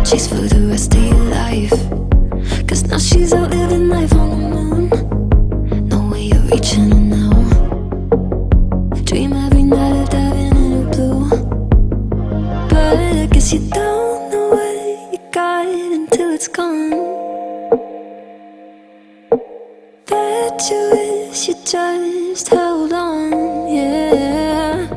chase for the rest of your life. Cause now she's out living life on the moon. No way you're reaching her now. Dream every night of diving in the blue. But I guess you don't know what you got until it's gone. Bet you wish you just held on, yeah.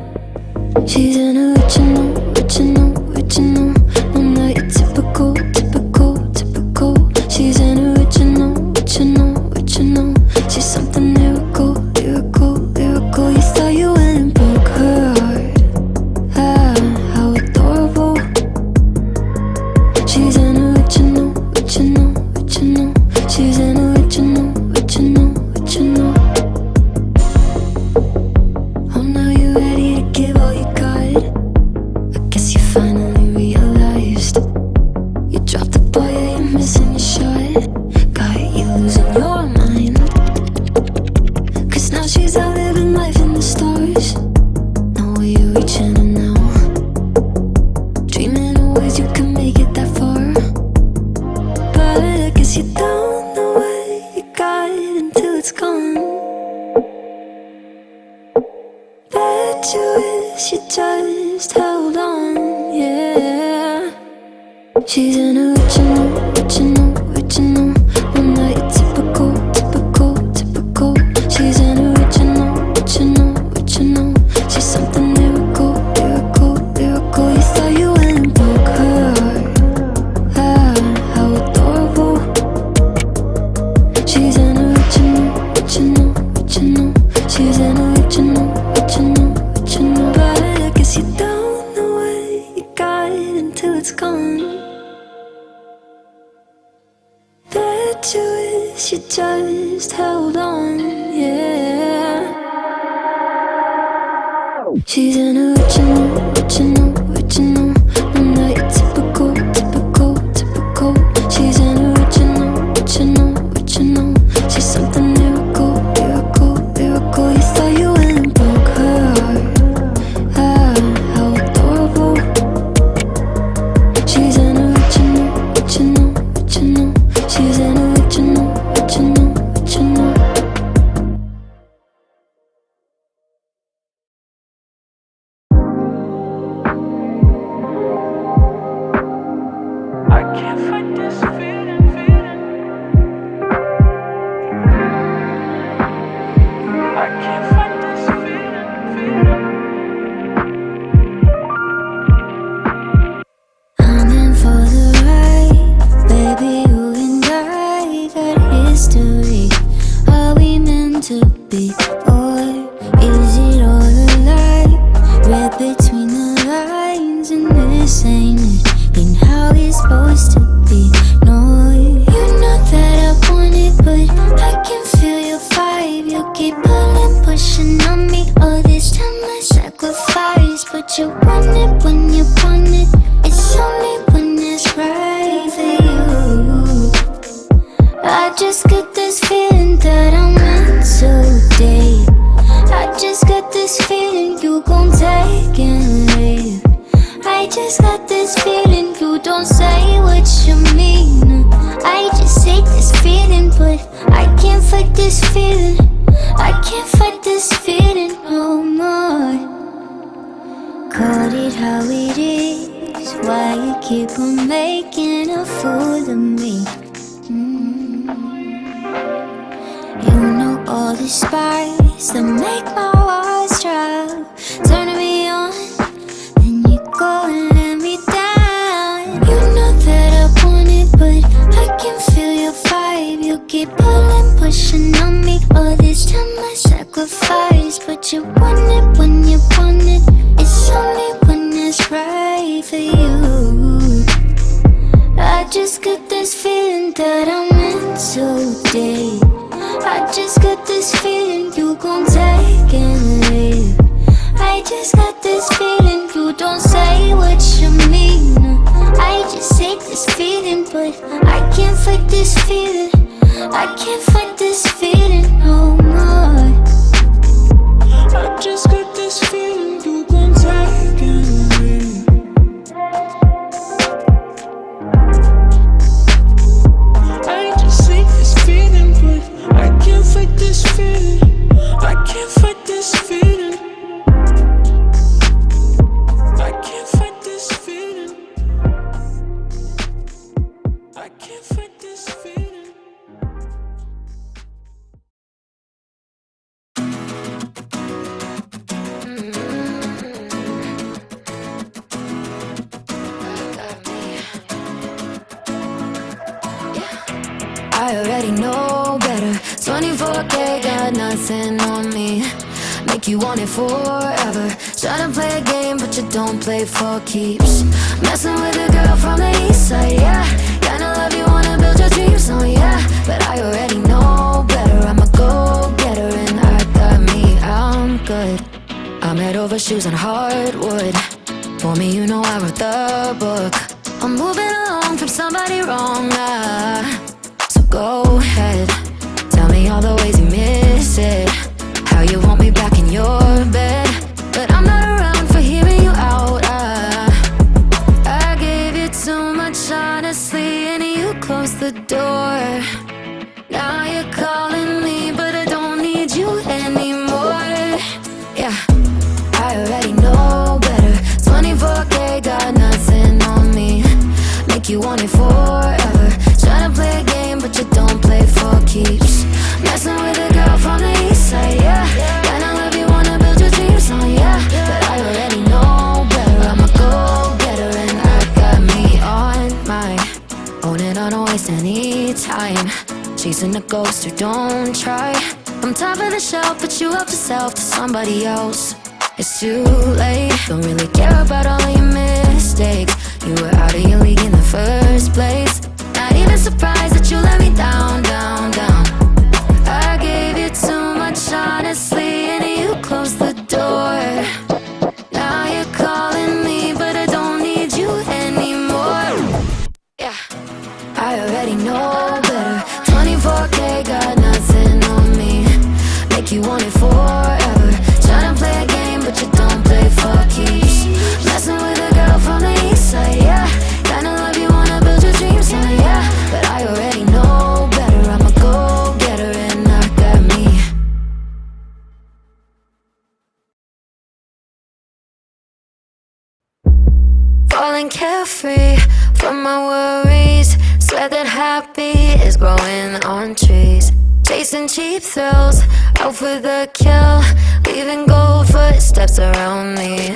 She's an original, original, original. No, not your typical, typical, typical. She's an original, original, original. She's something lyrical, lyrical, lyrical. You thought you went and broke her heart. Ah, how adorable. She's an original, original, original. She's an original, original, original. Oh, now you're ready to give all you got. I guess you finally realized you dropped the ball, yeah, you're missing your shot. Got you losing your mind. Cause now she's out living life in the stars. No way you're reaching her now. Dreaming of ways you can make it that far. But I guess you don't know what you got until it's gone. Bet you wish you just held on, yeah. She's an original, original, original. No, not your typical, typical, typical. She's an original, original, original. She's something lyrical, lyrical, lyrical. You thought you went and broke her heart. Ah, how adorable. She's an original, original, original. She's an original, original, original. But I guess you don't know what you got until it's gone. Bet you wish you just held on, yeah. She's an original, original, original. No, not your typical, typical, typical. She's an original, original, original. She's something lyrical, lyrical, lyrical. You thought you went and broke her heart. Ah, how adorable. She's an original, original, original. She's an original, original, original. I can't fight this feeling, I can't fight this feeling. I'm in for the ride, baby. You and I got history. Are we meant to be, or is it all a lie? Read between the lines, and this ain't it. Ain't how it's supposed to be. No, you know that I want it, but I can feel your vibe. You keep pulling, pushing on me. All this time I sacrifice, but you want it when you want it. It's only when it's right for you. I just got this feeling that I'm meant to date. I just got this feeling you gon' take and leave. I just got this feeling you don't say what you mean. I just hate this feeling, but I can't fight this feeling. I can't fight this feeling no more. Call it how it is. Why you keep on making a fool of me? You know all the spice that make my walls drop. Turning me on, then you go and let me down. You know that I want it, but I can feel your vibe. You keep pulling, pushing on me. All this time I sacrifice, but you want it when you want it. It's only when it's right for you. I just got this feeling that I'm meant to date. I just got this feeling you gon' take and leave. I just got this feeling you don't say what you mean. I just hate this feeling, but I can't fight this feeling. I can't fight this feeling no more. I just got this feeling you gon' take and leave. I already know better. 24K got nothing on me. Make you want it forever. Tryna play a game but you don't play for keeps. Messing with a girl from the east side, yeah. Kinda love you, wanna build your dreams on, yeah. But I already know better. I'm a go-getter and I got me, I'm good. I'm head over shoes on hardwood. For me, you know I wrote the book. I'm moving along from somebody wrong, so go ahead. Tell me all the ways you miss it. How you want me back in your bed. But I'm not around for hearing you out. I gave you too much honestly and you closed the door. Now you're calling me but I don't need you anymore. Yeah, I already know better. 24K got nothing on me. Make you want it forever. Tryna play a game but you don't play for keeps. Messing with a girl from the east side, yeah. Kinda love you, wanna build your dreams on, yeah. But I already know better. I'm a go-getter and I got me on my own and I don't waste any time chasing a ghost who don't try. I'm top of the shelf but you helped yourself to somebody else. It's too late. Don't really care about all of your mistakes. You were out of your league in the first place. Not even surprised that you let me down, down, down. I gave you too much honestly and you closed the door. Now you're calling me but I don't need you anymore. Yeah, I already know better. 24K got nothing on me. Make you want it forever. Tryna play a game but you don't play for keeps. Messing with a girl from the east side, yeah. Kinda love you, wanna build your dreams on, yeah. But I already know better. I'm a go-getter and I got me. Falling carefree from my worries. Swear that happy is growing on trees. Chasing cheap thrills, out for the kill. Leaving gold footsteps around me.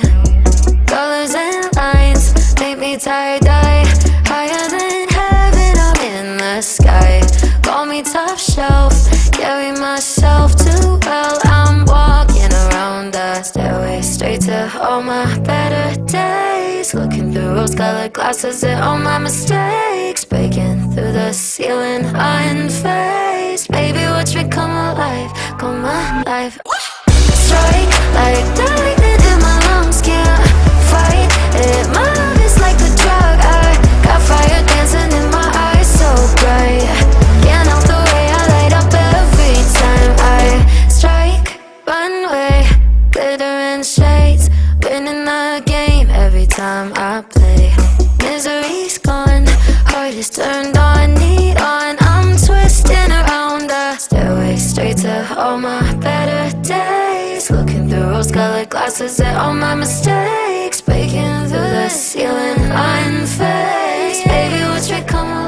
Colors and lines make me tie-dye. Higher than heaven, I'm in the sky. Call me top shelf, carry myself too well. I'm walking around the stairway straight to all my better days. Looking through rose-colored glasses at all my mistakes. Breaking through the ceiling unfazed. Baby, watch me come alive, come alive. Strike like the lightning in my lungs, can't fight it. My love is like a drug, I got fire dancing in my eyes so bright. Can't help the way I light up every time I strike. Runway, glitter and shades, winning the game every time I play. Misery's gone, heart is turned on, neon. I'm twisting around the stairway straight to all my better days. Looking through rose-colored glasses at all my mistakes. Breaking through the ceiling unfazed. Baby, watch me come alive.